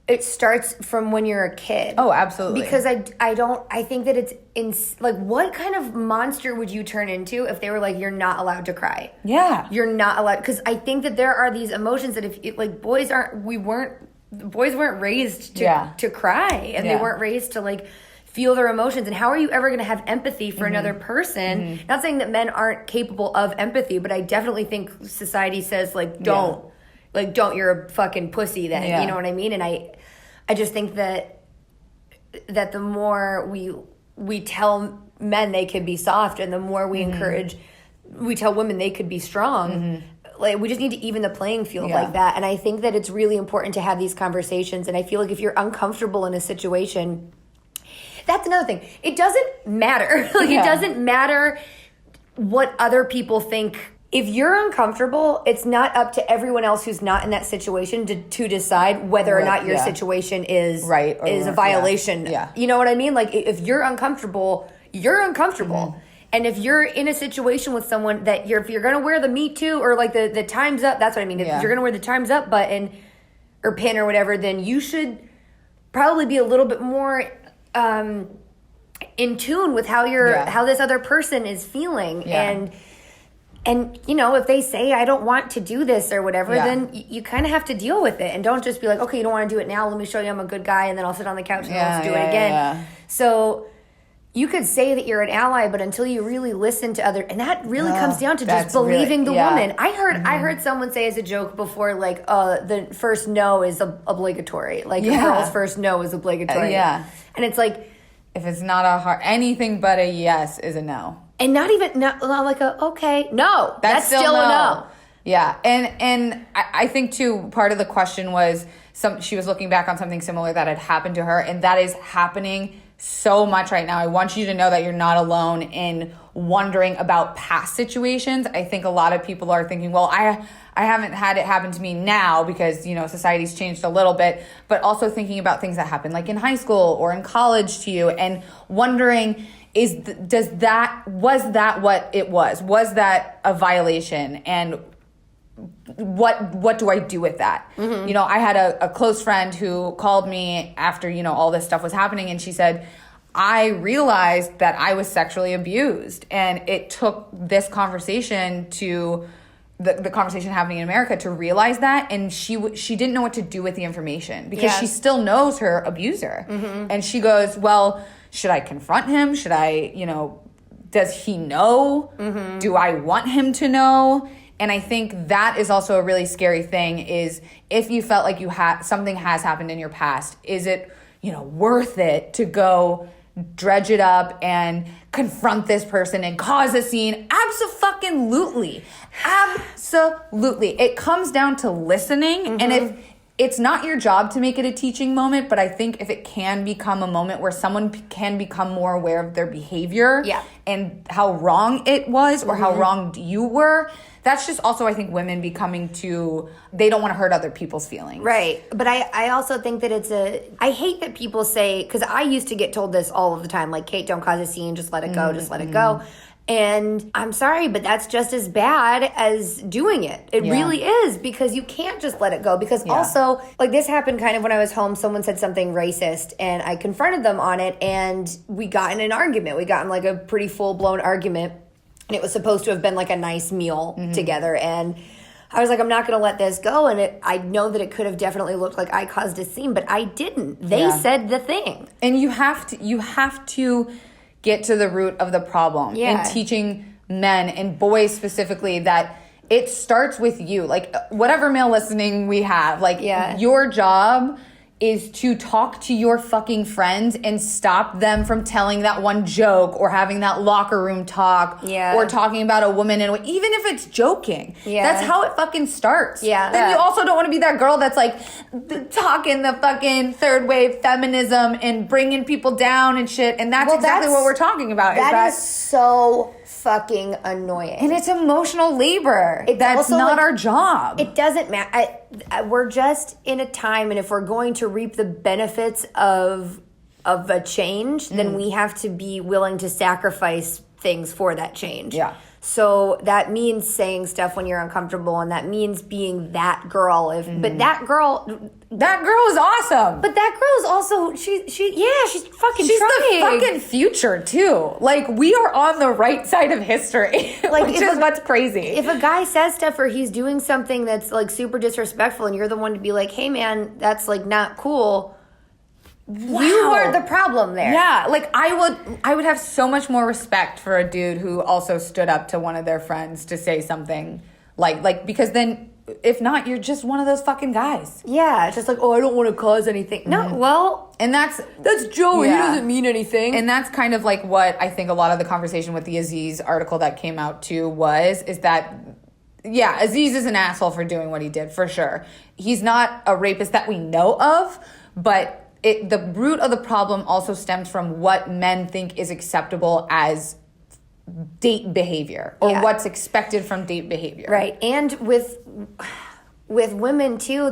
it starts from when you're a kid. Oh, absolutely. Because I think that it's like, what kind of monster would you turn into if they were like, you're not allowed to cry? Yeah. You're not allowed, because I think that there are these emotions that boys weren't raised to cry, and they weren't raised to like feel their emotions. And how are you ever going to have empathy for another person? Mm-hmm. Not saying that men aren't capable of empathy, but I definitely think society says like, don't, you're a fucking pussy then. Yeah. You know what I mean? And I just think that the more we tell men they could be soft, and the more we encourage, we tell women they could be strong, like, we just need to even the playing field like that. And I think that it's really important to have these conversations. And I feel like if you're uncomfortable in a situation, that's another thing. It doesn't matter. It doesn't matter what other people think. If you're uncomfortable, it's not up to everyone else who's not in that situation to decide whether or not your situation is right or is a violation. Yeah. You know what I mean? Like, if you're uncomfortable, you're uncomfortable. Mm-hmm. And if you're in a situation with someone that if you're going to wear the Me Too or like the Time's Up, that's what I mean. If you're going to wear the Time's Up button or pin or whatever, then you should probably be a little bit more in tune with how how this other person is feeling. Yeah. And you know, if they say, I don't want to do this or whatever, then you kind of have to deal with it. And don't just be like, okay, you don't want to do it now. Let me show you I'm a good guy. And then I'll sit on the couch and let's do it again. Yeah. So you could say that you're an ally, but until you really listen to and that really comes down to just believing the woman. I heard someone say as a joke before, like, the first no is obligatory. Like, a girl's first no is obligatory. And it's like, if it's not a hard, anything but a yes is a no. And not like a, okay, no. That's still a no. Yeah. And I think, too, part of the question was she was looking back on something similar that had happened to her, and that is happening so much right now. I want you to know that you're not alone in wondering about past situations. I think a lot of people are thinking, well, I haven't had it happen to me now because, you know, society's changed a little bit, but also thinking about things that happened like in high school or in college to you and wondering, was that what it was? Was that a violation? And what do I do with that? Mm-hmm. You know, I had a close friend who called me after, you know, all this stuff was happening, and she said, I realized that I was sexually abused, and it took this conversation to the conversation happening in America to realize that, and she didn't know what to do with the information because she still knows her abuser. Mm-hmm. And she goes, well, should I confront him? Should I, you know, does he know? Mm-hmm. Do I want him to know? And I think that is also a really scary thing, is if you felt like something has happened in your past, is it, you know, worth it to go dredge it up and confront this person and cause a scene? Absolutely. Absolutely. It comes down to listening. Mm-hmm. And if it's not your job to make it a teaching moment, but I think if it can become a moment where someone can become more aware of their behavior and how wrong it was or how wrong you were, that's just also, I think, women becoming they don't want to hurt other people's feelings. Right. But I also think that I hate that people say, because I used to get told this all of the time, like, Kate, don't cause a scene, just let it go, just let it go. And I'm sorry, but that's just as bad as doing it. It really is, because you can't just let it go. Because also, like, this happened kind of when I was home. Someone said something racist, and I confronted them on it, and we got in an argument. We got in, like, a pretty full-blown argument, and it was supposed to have been, like, a nice meal together. And I was like, I'm not going to let this go. And I know that it could have definitely looked like I caused a scene, but I didn't. They said the thing. And you have to get to the root of the problem in teaching men and boys specifically that it starts with you. Like, whatever male listening we have, like, your job is to talk to your fucking friends and stop them from telling that one joke or having that locker room talk or talking about a woman, and even if it's joking. That's how it fucking starts. Then you also don't want to be that girl that's like talking the fucking third wave feminism and bringing people down and shit, and that's exactly what we're talking about. That is so fucking annoying. And it's emotional labor. That's not our job. It doesn't matter. We're just in a time, and if we're going to reap the benefits of a change, then we have to be willing to sacrifice things for that change. So that means saying stuff when you're uncomfortable, and that means being that girl. But that girl is awesome. But that girl is also she's fucking she's trying. The fucking future too. Like, we are on the right side of history, like, which is what's crazy. If a guy says stuff or he's doing something that's like super disrespectful, and you're the one to be like, hey man, that's like not cool. Wow. You are the problem there. Yeah, like, I would have so much more respect for a dude who also stood up to one of their friends to say something like because then, if not, you're just one of those fucking guys. Yeah, it's just like, oh, I don't want to cause anything. No, well, and that's Joey. He doesn't mean anything. And that's kind of like what I think a lot of the conversation with the Aziz article that came out too is that yeah, Aziz is an asshole for doing what he did, for sure. He's not a rapist that we know of, but the root of the problem also stems from what men think is acceptable as date behavior, or what's expected from date behavior. Right. And with women too,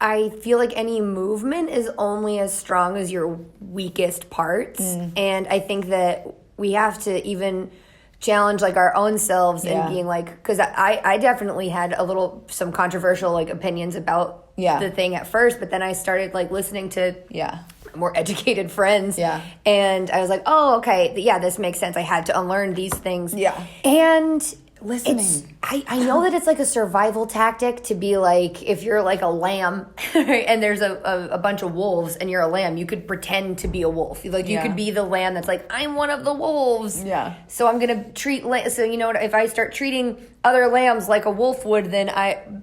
I feel like any movement is only as strong as your weakest parts. And I think that we have to even challenge like our own selves and being like, because I definitely had some controversial like opinions about the thing at first, but then I started like listening to more educated friends, and I was like, oh, okay, this makes sense. I had to unlearn these things, and listening. I know that it's like a survival tactic to be like, if you're like a lamb and there's a bunch of wolves and you're a lamb, you could pretend to be a wolf. Like you could be the lamb that's like, I'm one of the wolves. Yeah. So I'm going to treat, so you know what, if I start treating other lambs like a wolf would, then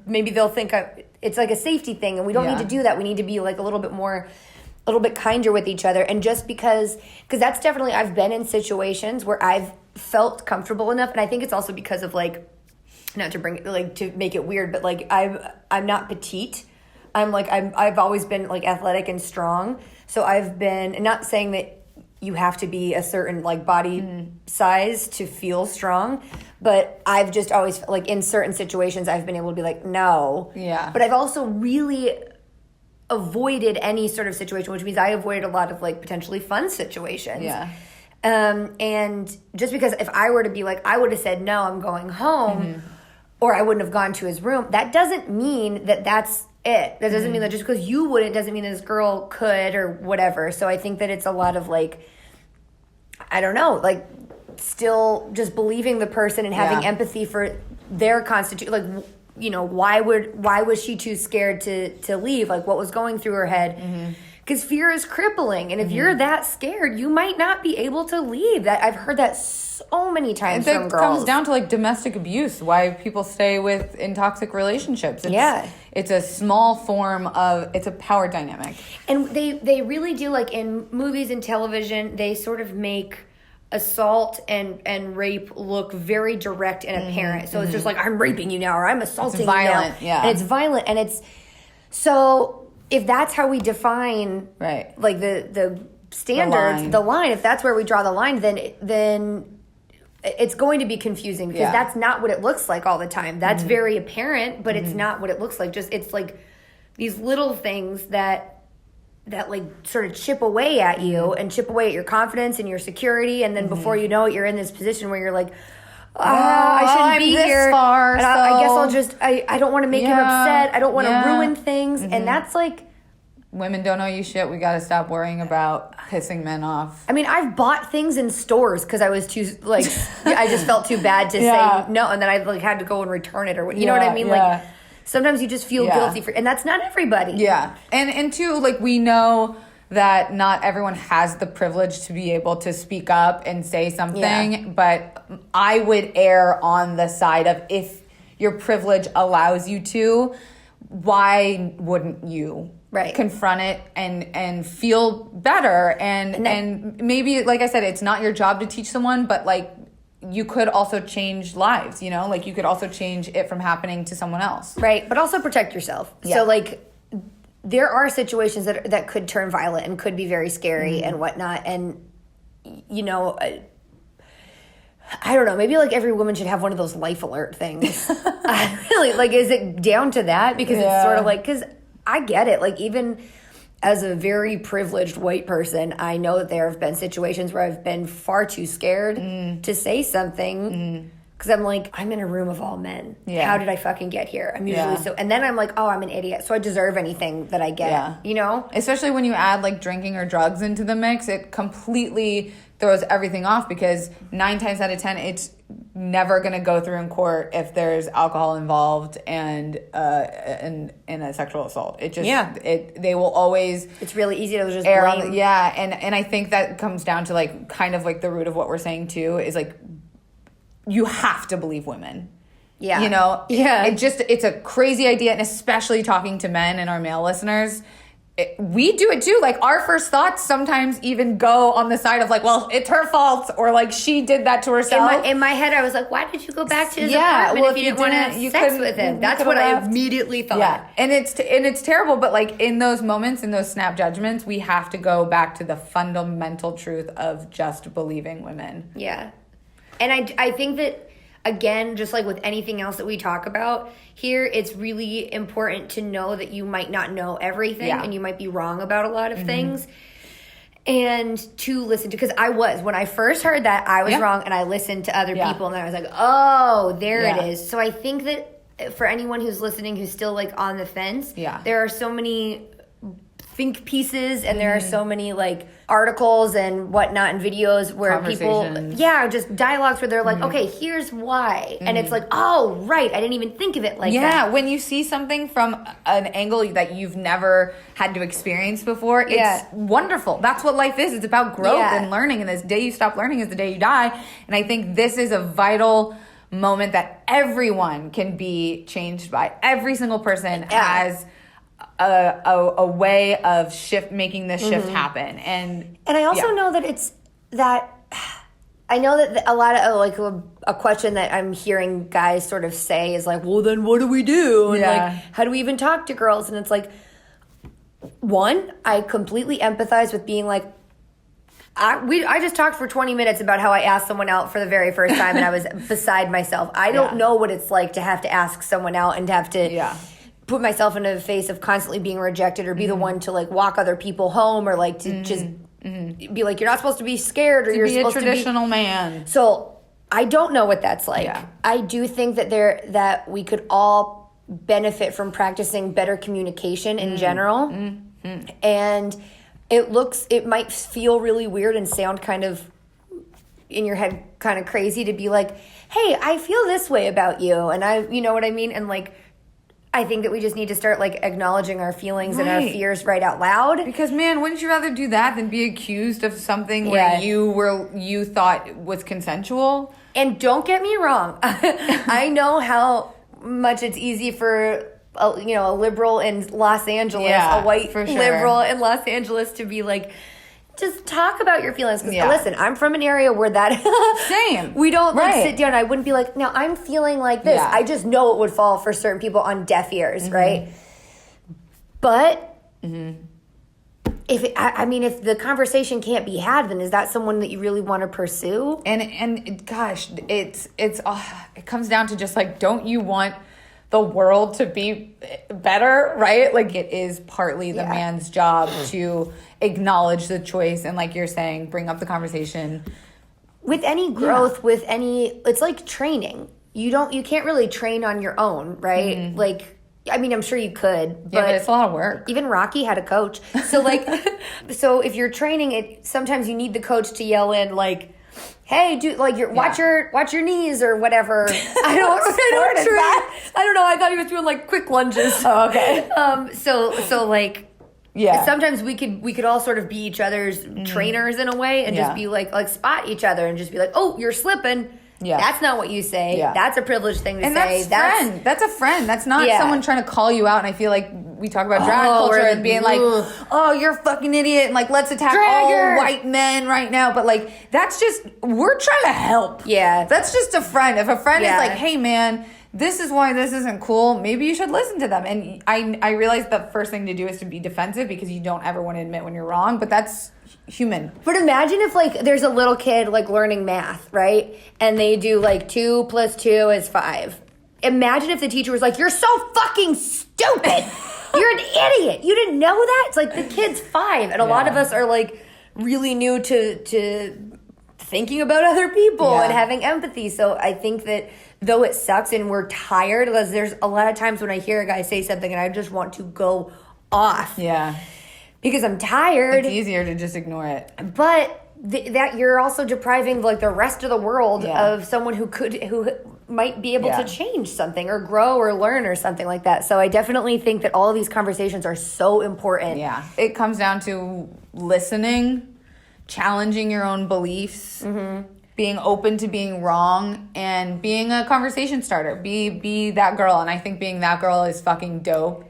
maybe they'll think it's like a safety thing, and we don't need to do that. We need to be like a little bit kinder with each other. And just because that's definitely, I've been in situations where I've felt comfortable enough, and I think it's also because of like, not to bring like to make it weird, but like I'm not petite. I've always been like athletic and strong. So I've been, and not saying that you have to be a certain like body size to feel strong, but I've just always like in certain situations I've been able to be like, no. Yeah. But I've also really avoided any sort of situation, which means I avoided a lot of like potentially fun situations. Yeah. And just because if I were to be like, I would have said, no, I'm going home, or I wouldn't have gone to his room, that doesn't mean that that's it. That doesn't mean that just because you wouldn't, doesn't mean that this girl could or whatever. So I think that it's a lot of like, I don't know, like still just believing the person and having empathy for their constitution. Like, you know, why was she too scared to leave? Like, what was going through her head? Because fear is crippling, and if you're that scared, you might not be able to leave. That I've heard that so many times from girls. It comes down to like domestic abuse. Why people stay in toxic relationships? It's a small form of, it's a power dynamic, and they really do, like in movies and television, they sort of make assault and rape look very direct and apparent. So it's just like, I'm raping you now, or I'm assaulting you now. And it's violent, and it's so. If that's how we define, like the standards, the line, if that's where we draw the line, then it's going to be confusing, because that's not what it looks like all the time. That's very apparent, but it's not what it looks like. Just it's like these little things that like sort of chip away at you and chip away at your confidence and your security, and then before you know it, you're in this position where you're like, I shouldn't be here. I guess I'll just, I don't want to make him upset. I don't want to ruin things. And that's like, women don't owe you shit. We got to stop worrying about pissing men off. I mean, I've bought things in stores because I was too, like, I just felt too bad to say no. And then I like had to go and return it, or what, you know what I mean? Like, sometimes you just feel guilty for, and that's not everybody. Yeah. And two, like, we know that not everyone has the privilege to be able to speak up and say something, but I would err on the side of, if your privilege allows you to, why wouldn't you confront it and feel better? And maybe, like I said, it's not your job to teach someone, but like, you could also change lives, you know? Like, you could also change it from happening to someone else. Right, but also protect yourself. So like, there are situations that could turn violent and could be very scary and whatnot. And, you know, I don't know, maybe like every woman should have one of those life alert things. Really, like, is it down to that? Because it's sort of like, because I get it. Like, even as a very privileged white person, I know that there have been situations where I've been far too scared to say something. Because I'm like, I'm in a room of all men. How did I fucking get here? I'm usually so... And then I'm like, oh, I'm an idiot, so I deserve anything that I get, you know? Especially when you add, like, drinking or drugs into the mix, it completely throws everything off, because 9 times out of 10, it's never going to go through in court if there's alcohol involved and in a sexual assault. It just... they will always... It's really easy to just blame. And I think that comes down to, like, kind of, like, the root of what we're saying, too, is, like... You have to believe women. Yeah. You know? Yeah. It's a crazy idea, and especially talking to men and our male listeners, we do it too. Like, our first thoughts sometimes even go on the side of like, well, it's her fault, or like she did that to herself. In my head, I was like, why did you go back to his apartment if you didn't want to have sex with him? That's what I immediately thought. Yeah, and it's terrible. But like, in those moments, in those snap judgments, we have to go back to the fundamental truth of just believing women. Yeah, and I think that, again, just like with anything else that we talk about here, it's really important to know that you might not know everything and you might be wrong about a lot of things. And to listen to, because when I first heard that, I was wrong, and I listened to other people, and then I was like, oh, there it is. So I think that for anyone who's listening who's still like on the fence, there are so many think pieces, and there are so many like articles and whatnot and videos where people just dialogues where they're like, okay, here's why, and it's like, oh right, I didn't even think of it like that. Yeah, when you see something from an angle that you've never had to experience before, it's wonderful. That's what life is. It's about growth and learning, and this day you stop learning is the day you die. And I think this is a vital moment that everyone can be changed by. Every single person has a way of making this shift happen. And I also know that it's that I know that a lot of like a question that I'm hearing guys sort of say is like, well, then what do we do? And like, how do we even talk to girls? And it's like, one, I completely empathize with being like, I just talked for 20 minutes about how I asked someone out for the very first time, and I was beside myself. I don't know what it's like to have to ask someone out and to have to put myself into the face of constantly being rejected, or be the one to like walk other people home, or like to just be like, you're not supposed to be scared, or you're supposed to be a traditional man. So I don't know what that's like. I do think that we could all benefit from practicing better communication in general. And it might feel really weird and sound kind of in your head kind of crazy to be like, hey, I feel this way about you, and you know what I mean? And like, I think that we just need to start like acknowledging our feelings and our fears right out loud. Because man, wouldn't you rather do that than be accused of something where you thought was consensual? And don't get me wrong, I know how much it's easy for a liberal in Los Angeles, a white liberal in Los Angeles, to be like, just talk about your feelings. Because listen, I'm from an area where that same. We don't like sit down. I wouldn't be like, now I'm feeling like this. I just know it would fall for certain people on deaf ears, right? But if the conversation can't be had, then is that someone that you really want to pursue? And gosh, it comes down to just like, don't you want the world to be better, right? Like, it is partly the man's job to acknowledge the choice and, like you're saying, bring up the conversation. With any growth, it's like training. You can't really train on your own, right? Like, I mean, I'm sure you could, but it's a lot of work. Even Rocky had a coach. So like, so if you're training, sometimes you need the coach to yell in like, hey, dude, like watch your knees or whatever. I don't know. I thought he was doing like quick lunges. Oh, okay. So like, sometimes we could all sort of be each other's trainers in a way, and just be like spot each other and just be like, oh, you're slipping. Yeah. That's not what you say. Yeah. That's a privileged thing to say. That's a friend. That's not someone trying to call you out. And I feel like we talk about drag culture and being like, oh, you're a fucking idiot, and like, let's attack all white men right now. But like, that's just, we're trying to help. Yeah. That's just a friend. If a friend is like, hey man, this is why this isn't cool, maybe you should listen to them. And I realize the first thing to do is to be defensive, because you don't ever want to admit when you're wrong, but that's human. But imagine if like there's a little kid like learning math, right? And they do like 2 + 2 is 5. Imagine if the teacher was like, you're so fucking stupid. You're an idiot. You didn't know that? It's like the kid's 5. And a lot of us are like really new to thinking about other people and having empathy. So I think that though it sucks and we're tired, because there's a lot of times when I hear a guy say something and I just want to go off. Yeah. Because I'm tired. It's easier to just ignore it. But that you're also depriving like the rest of the world of someone who might be able to change something or grow or learn or something like that. So I definitely think that all of these conversations are so important. Yeah. It comes down to listening, challenging your own beliefs, being open to being wrong and being a conversation starter. Be that girl. And I think being that girl is fucking dope.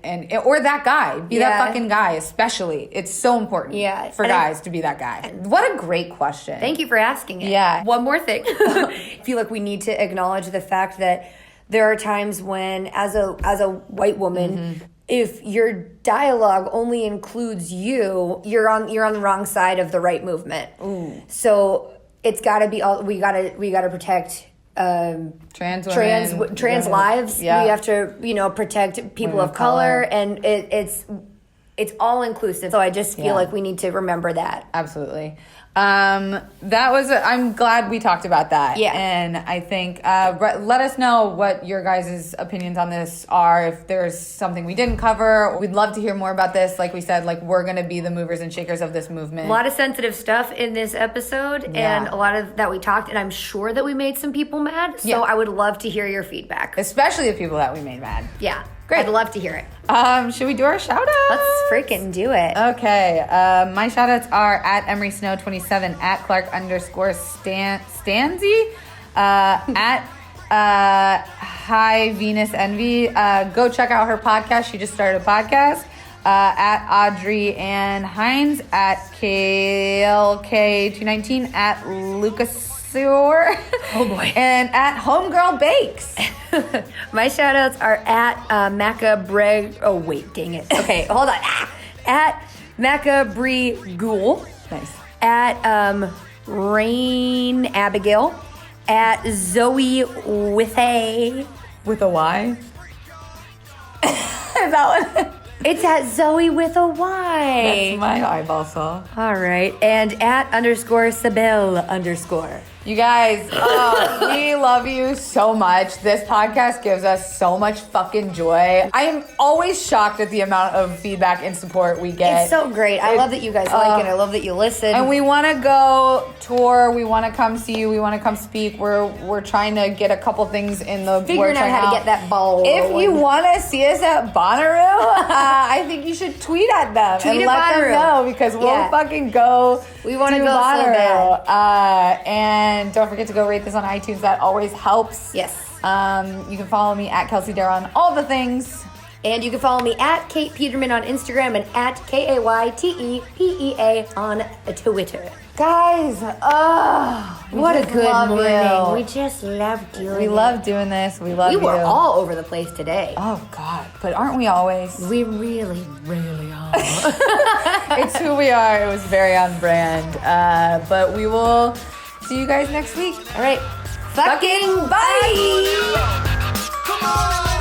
Or that guy. Be that fucking guy, especially. It's so important for guys to be that guy. What a great question. Thank you for asking it. Yeah. One more thing. I feel like we need to acknowledge the fact that there are times when, as a white woman, if your dialogue only includes you, you're on the wrong side of the right movement. Ooh. So it's got to be all. We gotta protect trans women, trans lives. Yeah. We have to protect people of color, and it's all inclusive. So I just feel like we need to remember that. Absolutely. I'm glad we talked about that. Yeah. And I think, let us know what your guys' opinions on this are. If there's something we didn't cover, we'd love to hear more about this. Like we said, like we're going to be the movers and shakers of this movement. A lot of sensitive stuff in this episode and a lot of that we talked, and I'm sure that we made some people mad. So I would love to hear your feedback. Especially the people that we made mad. Yeah. Great. I'd love to hear it. Should we do our shout outs? Let's freaking do it. Okay. My shout outs are at Emery Snow 27, at Clark _Stanzy, at High Venus Envy. Go check out her podcast. She just started a podcast. At Audrey Ann Hines, at KLK219, at Lucas. Oh boy. And at Homegirl Bakes. My shout outs are at Macabre. Oh, wait, dang it. Okay, hold on. At Macabre Ghoul. Nice. At Rain Abigail. At Zoe with a. With a Y? Is that what? It's at Zoe with a Y. That's my eyeball saw. All right. And at _Sabelle_. You guys, we love you so much. This podcast gives us so much fucking joy. I am always shocked at the amount of feedback and support we get. It's so great. I love that you guys like it. I love that you listen. And we want to go tour. We want to come see you. We want to come speak. We're trying to get a couple things in the figuring out how to get that ball If rolling. you want to see us at Bonnaroo, I think you should tweet at them and let them know, because we'll fucking go. We want to go Bonnaroo. so bad. And don't forget to go rate this on iTunes. That always helps. Yes. You can follow me at Kelsey Dare on all the things. And you can follow me at Kate Peterman on Instagram and at KAYTEPEA on Twitter. Guys, what a good morning. You. We just love doing it. We love doing this. We love you. We were all over the place today. Oh, God. But aren't we always? We really, really are. It's who we are. It was very on brand. But we will see you guys next week. All right. Fucking bye. Come on.